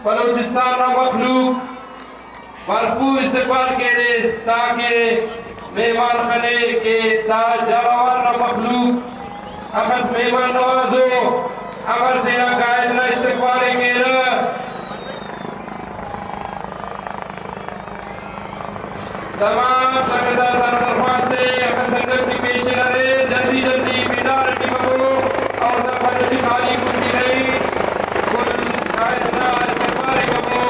बलूचिस्तान ना मखलूक भरपूर इस्तेमाल करे ताकि मेहमान खाने के जलावर ना मखलूक अखज मेहमान नवाजो अमर तेरा कायद ना इस्तेमाल करे तमाम संगत दरख्वास्त संगत की पेश नरे जल्दी जल्दी बिटार टिमको और दफा खाली कुर्सी नहीं कुल कायद ना इस्तेमाल करो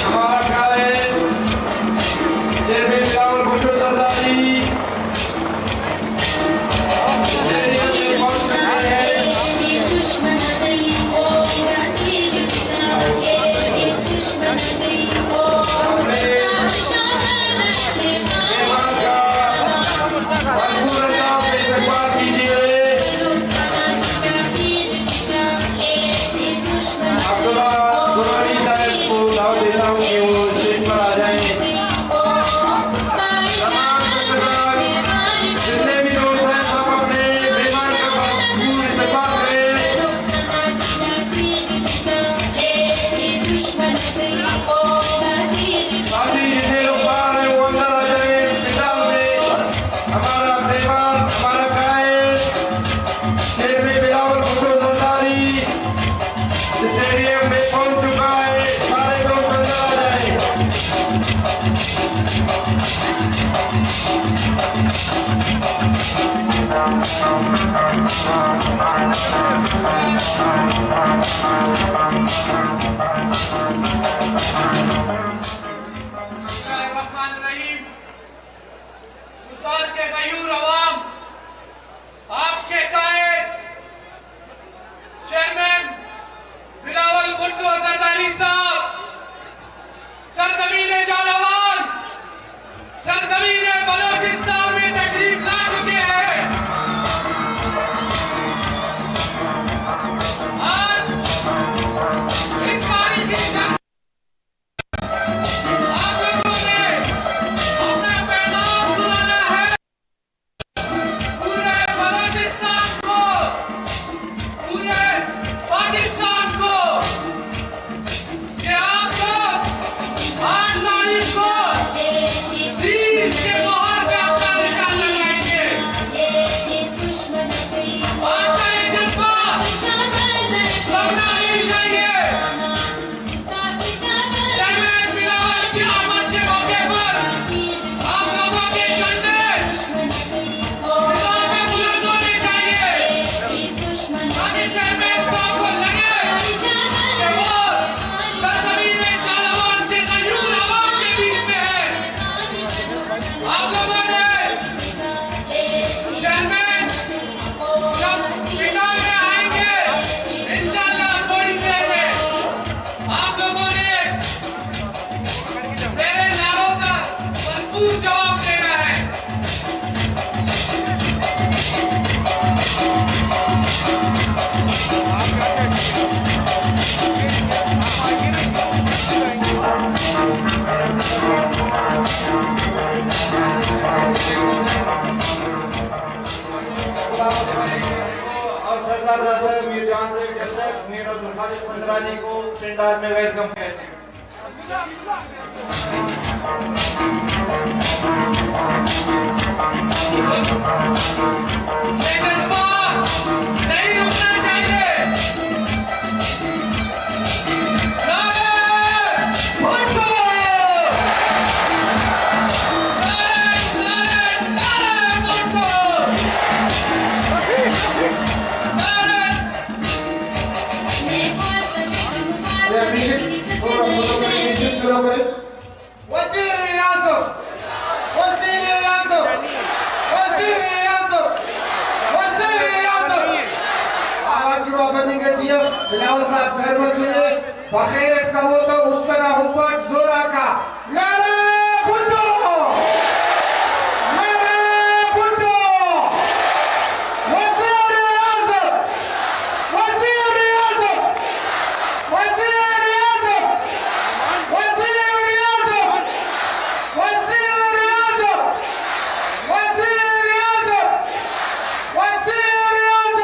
हमारा कायद चेयरमैन बिलावल भुट्टो जरदारी स्टेडियम में पहुंच चुके हैं। को सेंटर में वेलकम कहते हैं। बिलावल साहब शहर में सुने बखैरत का वो तो उसका ना हुब्बत जोरा का नारे भुट्टो वज़ीर आज़म वज़ीर आज़म वज़ीर आज़म वज़ीर आज़म वज़ीर आज़म वज़ीर आज़म वज़ीर आज़म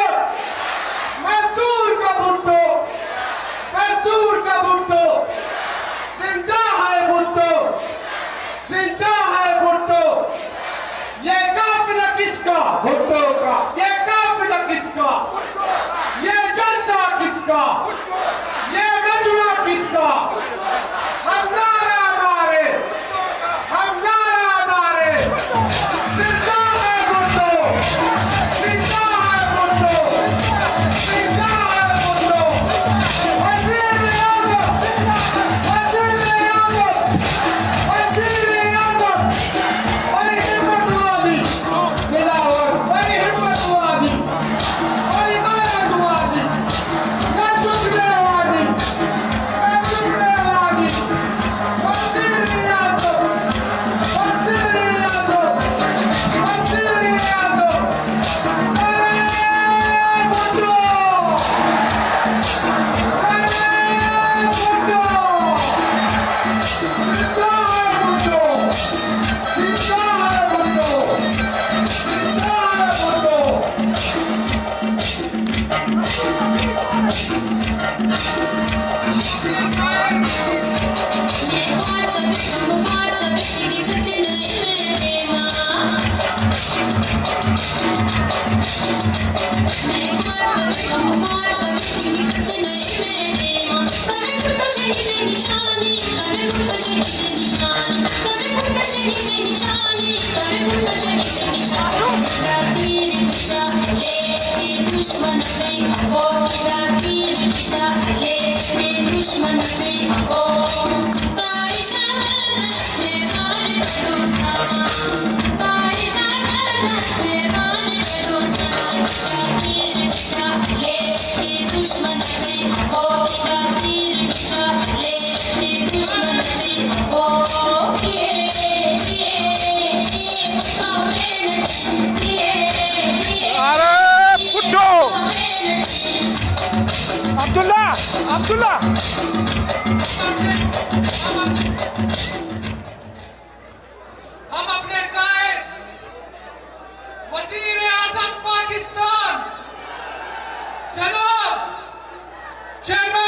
जनाब चेयरमैन